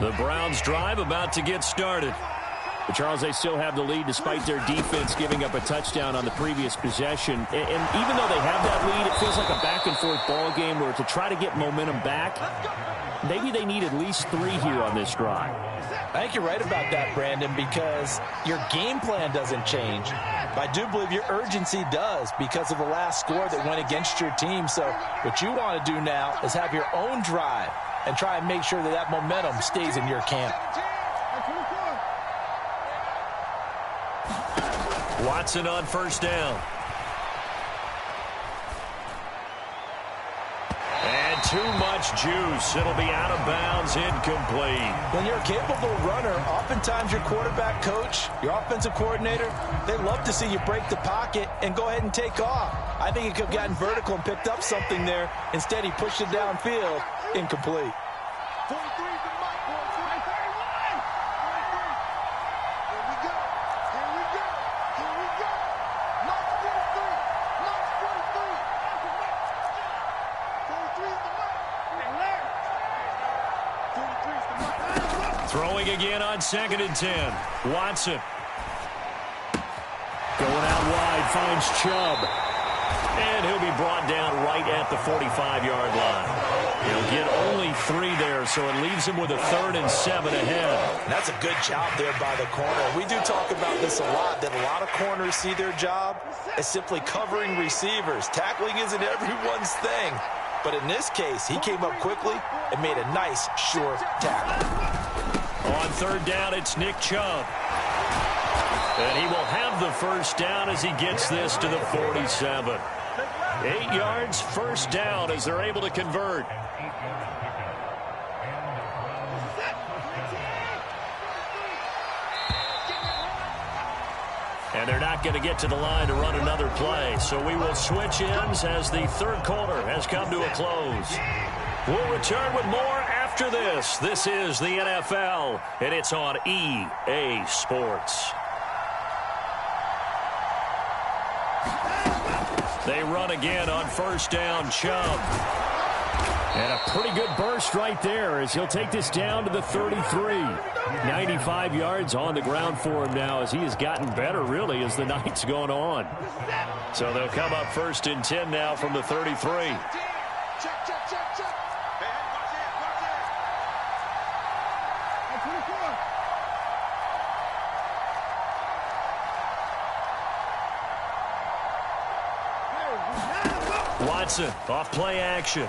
The Browns drive about to get started. But Charles, they still have the lead despite their defense giving up a touchdown on the previous possession. And even though they have that lead, it feels like a back-and-forth ball game where to try to get momentum back, maybe they need at least 3 here on this drive. I think you're right about that, Brandon, because your game plan doesn't change. But I do believe your urgency does because of the last score that went against your team. So what you want to do now is have your own drive and try and make sure that that momentum stays in your camp. Watson on first down. And too much juice. It'll be out of bounds, incomplete. When you're a capable runner, oftentimes your quarterback coach, your offensive coordinator, they love to see you break the pocket and go ahead and take off. I think he could have gotten vertical and picked up something there. Instead, he pushed it downfield, incomplete. Throwing again on 2nd and 10. Watson. Going out wide, finds Chubb. And he'll be brought down right at the 45-yard line. He'll get only 3 there, so it leaves him with a 3rd and 7 ahead. That's a good job there by the corner. We do talk about this a lot, that a lot of corners see their job as simply covering receivers. Tackling isn't everyone's thing. But in this case, he came up quickly and made a nice, short tackle. On 3rd down, it's Nick Chubb. And he will have the first down as he gets this to the 47. 8 yards, first down as they're able to convert. And they're not going to get to the line to run another play. So we will switch ends as the 3rd quarter has come to a close. We'll return with more after this. This is the NFL, and it's on EA Sports. They run again on first down, Chubb. And a pretty good burst right there as he'll take this down to the 33. 95 yards on the ground for him now as he has gotten better, really, as the night's gone on. So they'll come up 1st and 10 now from the 33. Watson off play action.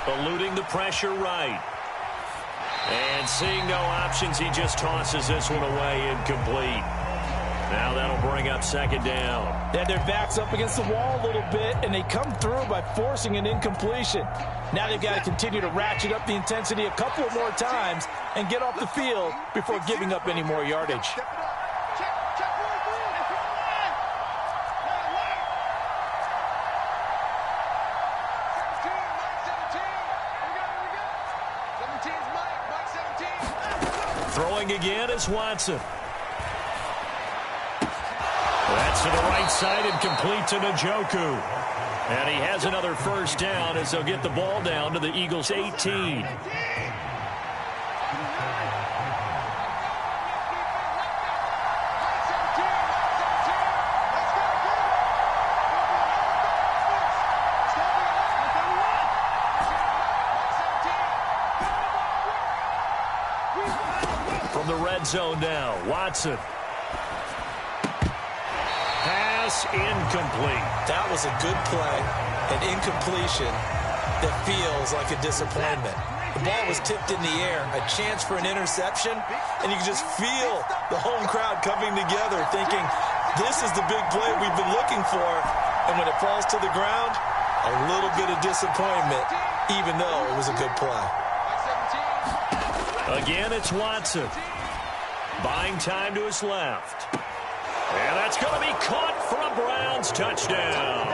Eluding the pressure right. And seeing no options, he just tosses this one away, incomplete. Now that'll bring up 2nd down. They had their backs up against the wall a little bit, and they come through by forcing an incompletion. Now they've got to continue to ratchet up the intensity a couple of more times and get off the field before giving up any more yardage. Throwing again is Watson. That's to the right side and complete to Njoku. And he has another first down as they'll get the ball down to the Eagles' 18. From the red zone now, Watson. Pass incomplete. That was a good play, an incompletion that feels like a disappointment. The ball was tipped in the air, a chance for an interception, and you can just feel the home crowd coming together thinking, this is the big play we've been looking for. And when it falls to the ground, a little bit of disappointment, even though it was a good play. Again, it's Watson. Buying time to his left. And that's going to be caught for a Browns touchdown.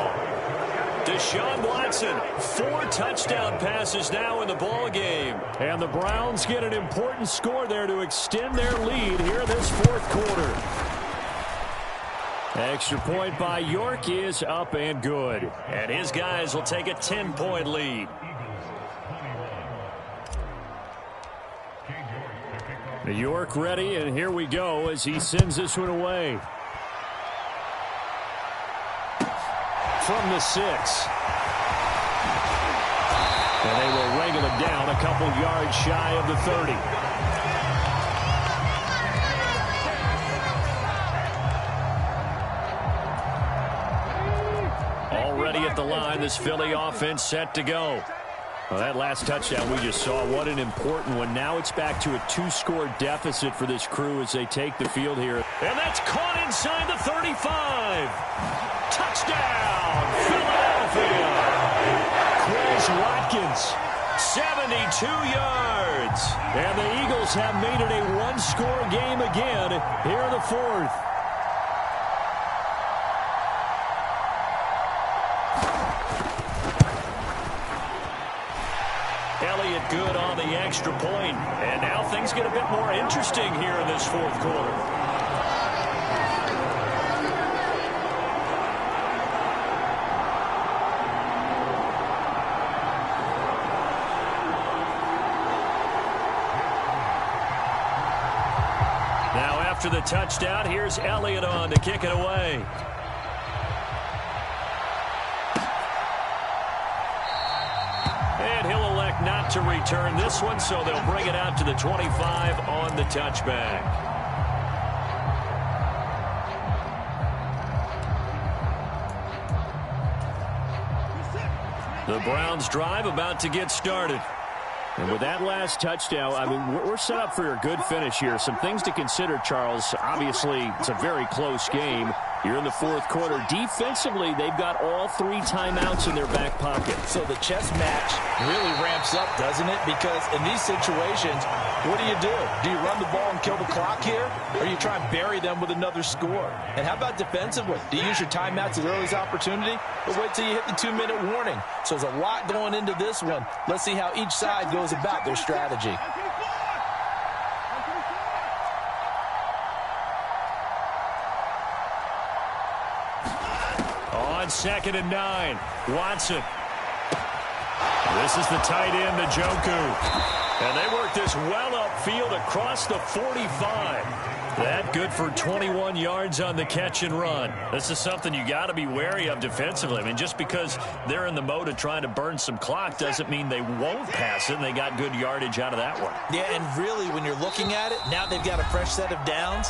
Deshaun Watson, 4 touchdown passes now in the ball game. And the Browns get an important score there to extend their lead here in this 4th quarter. Extra point by York is up and good. And his guys will take a 10-point lead. New York ready, and here we go as he sends this one away. From the 6. And they will wrangle it down a couple yards shy of the 30. Already at the line, this Philly offense set to go. Well, that last touchdown we just saw, what an important one. Now it's back to a 2-score deficit for this crew as they take the field here. And that's caught inside the 35. Touchdown, Philadelphia. Chris Watkins, 72 yards. And the Eagles have made it a 1-score game again here in the 4th. Elliott good on the extra point. And now things get a bit more interesting here in this 4th quarter. Now after the touchdown, here's Elliott on to kick it away. And he'll elect not to return this one, so they'll bring it out to the 25 on the touchback. The Browns drive about to get started. And with that last touchdown, I mean, we're set up for a good finish here. Some things to consider, Charles. Obviously, it's a very close game. You're in the 4th quarter. Defensively, they've got all 3 timeouts in their back pocket. So the chess match really ramps up, doesn't it? Because in these situations, what do? Do you run the ball and kill the clock here? Or you try and bury them with another score? And how about defensively? Do you use your timeouts at earliest opportunity? Or wait till you hit the 2-minute warning? So there's a lot going into this one. Let's see how each side goes about their strategy. On 2nd and 9, Watson. This is the tight end, Njoku. And they work this well upfield across the 45. That good for 21 yards on the catch and run. This is something you got to be wary of defensively. I mean, just because they're in the mode of trying to burn some clock doesn't mean they won't pass it, and they got good yardage out of that one. Yeah, and really, when you're looking at it, now they've got a fresh set of downs.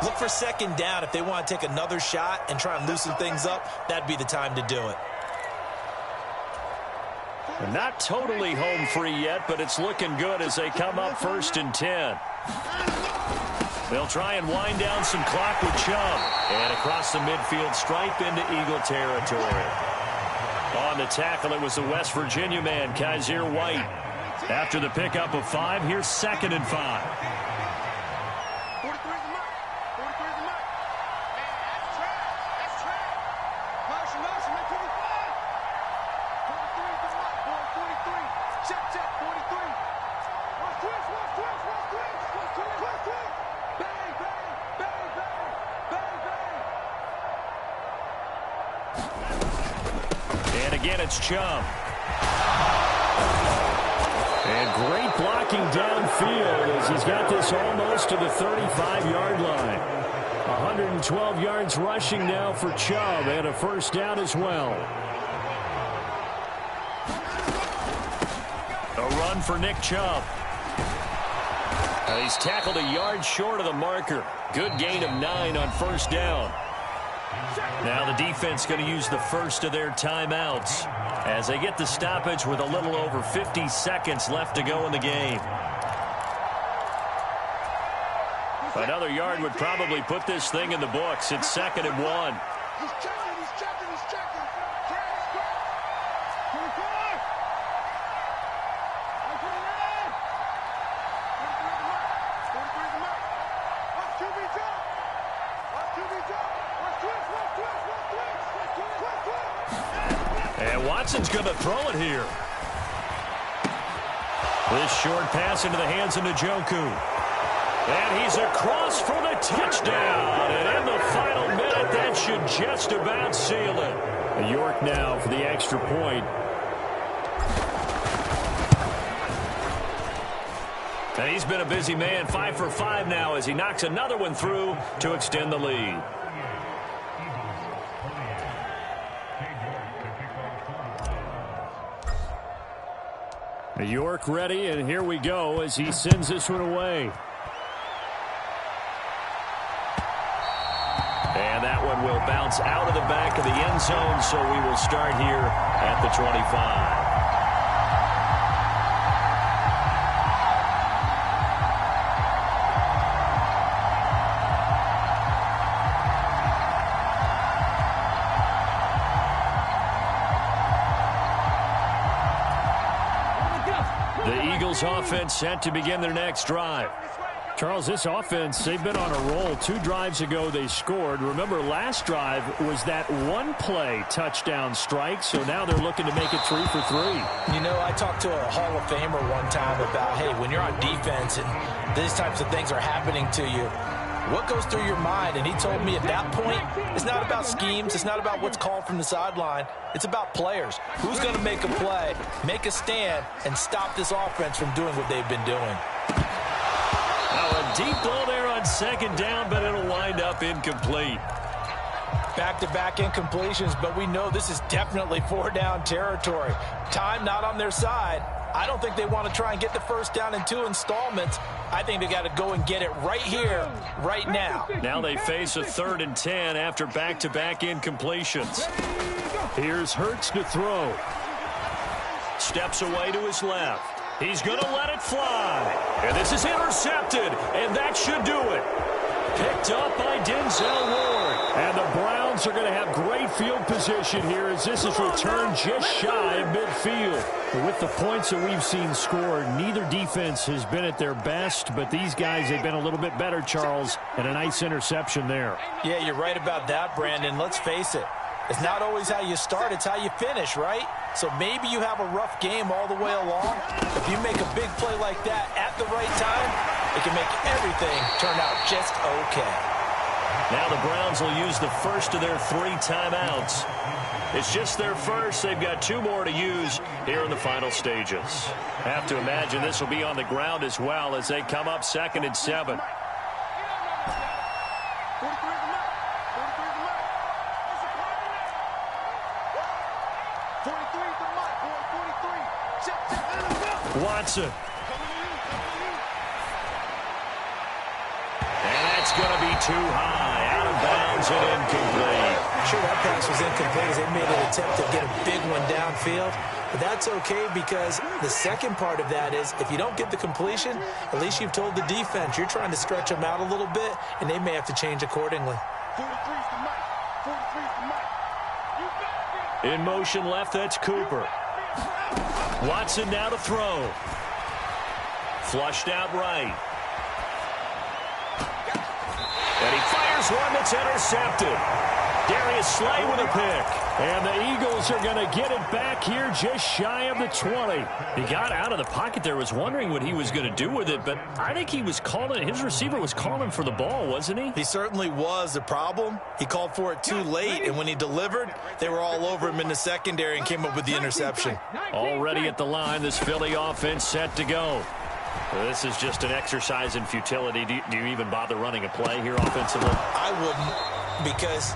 Look for 2nd down if they want to take another shot and try and loosen things up. That'd be the time to do it. Not totally home free yet, but it's looking good as they come up 1st and 10. They'll try and wind down some clock with Chubb. And across the midfield stripe into Eagle territory. On the tackle, it was the West Virginia man, Kaiser White. After the pickup of 5, here's 2nd and 5. Again, it's Chubb. And great blocking downfield as he's got this almost to the 35-yard line. 112 yards rushing now for Chubb and a 1st down as well. A run for Nick Chubb. He's tackled a yard short of the marker. Good gain of 9 on 1st down. Now the defense going to use the first of their timeouts as they get the stoppage with a little over 50 seconds left to go in the game. Another yard would probably put this thing in the books. It's 2nd and 1. And Watson's going to throw it here. This short pass into the hands of Njoku. And he's across for the touchdown. And in the final minute, that should just about seal it. York now for the extra point. And he's been a busy man, 5 for 5 now as he knocks another one through to extend the lead. York ready, and here we go as he sends this one away. And that one will bounce out of the back of the end zone, so we will start here at the 25. The Eagles offense set to begin their next drive. Charles, this offense, they've been on a roll. 2 drives ago they scored. Remember, last drive was that one-play touchdown strike, so now they're looking to make it 3 for 3. You know, I talked to a Hall of Famer one time about, hey, when you're on defense and these types of things are happening to you, what goes through your mind? And he told me at that point, it's not about schemes. It's not about what's called from the sideline. It's about players. Who's going to make a play, make a stand, and stop this offense from doing what they've been doing? Now a deep ball there on second down, but it'll wind up incomplete. Back-to-back incompletions, but we know this is definitely 4-down territory. Time not on their side. I don't think they want to try and get the first down in 2 installments. I think they got to go and get it right here, right now. Now they face a 3rd and 10 after back-to-back incompletions. Here's Hurts to throw. Steps away to his left. He's going to let it fly. And this is intercepted, and that should do it. Picked up by Denzel Ward. And the Browns are going to have great field position here as this is returned just shy of midfield. With the points that we've seen scored, neither defense has been at their best, but these guys have been a little bit better, Charles, and a nice interception there. Yeah, you're right about that, Brandon. Let's face it. It's not always how you start, it's how you finish, right? So maybe you have a rough game all the way along. If you make a big play like that at the right time, it can make everything turn out just okay. Now the Browns will use the first of their 3 timeouts. It's just their first. They've got 2 more to use here in the final stages. Have to imagine this will be on the ground as well as they come up 2nd and 7. Watson. And that's going to be too high. Out of bounds and incomplete. Sure, that pass was incomplete as they made an attempt to get a big one downfield. But that's okay because the second part of that is if you don't get the completion, at least you've told the defense you're trying to stretch them out a little bit, and they may have to change accordingly. In motion left, that's Cooper. Watson now to throw. Flushed out right. And he fires one that's intercepted. Darius Slay with a pick. And the Eagles are going to get it back here just shy of the 20. He got out of the pocket there, was wondering what he was going to do with it, but I think he was calling, his receiver was calling for the ball, wasn't he? He certainly was. The problem, he called for it too late, and when he delivered, they were all over him in the secondary and came up with the interception. Already at the line, this Philly offense set to go. Well, this is just an exercise in futility. Do you even bother running a play here offensively? I wouldn't, because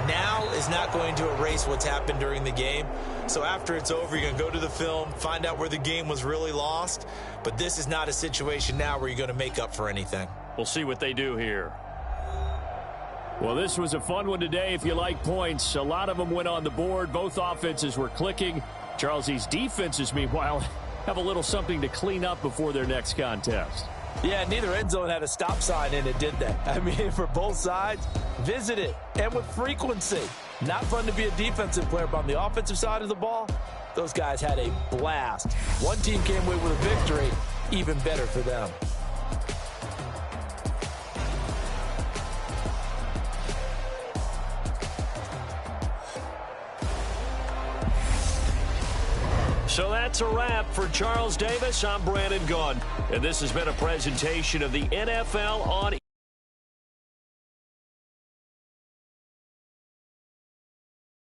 now is not going to erase what's happened during the game. So after it's over, you're going to go to the film, find out where the game was really lost. But this is not a situation now where you're going to make up for anything. We'll see what they do here. Well, this was a fun one today if you like points. A lot of them went on the board. Both offenses were clicking. Charles, these defenses, meanwhile, have a little something to clean up before their next contest. Yeah, neither end zone had a stop sign in it, did they? I mean, for both sides, visit it, and with frequency. Not fun to be a defensive player, but on the offensive side of the ball, those guys had a blast. One team came away with a victory, even better for them. So that's a wrap for Charles Davis. I'm Brandon Gaudin, and this has been a presentation of the NFL on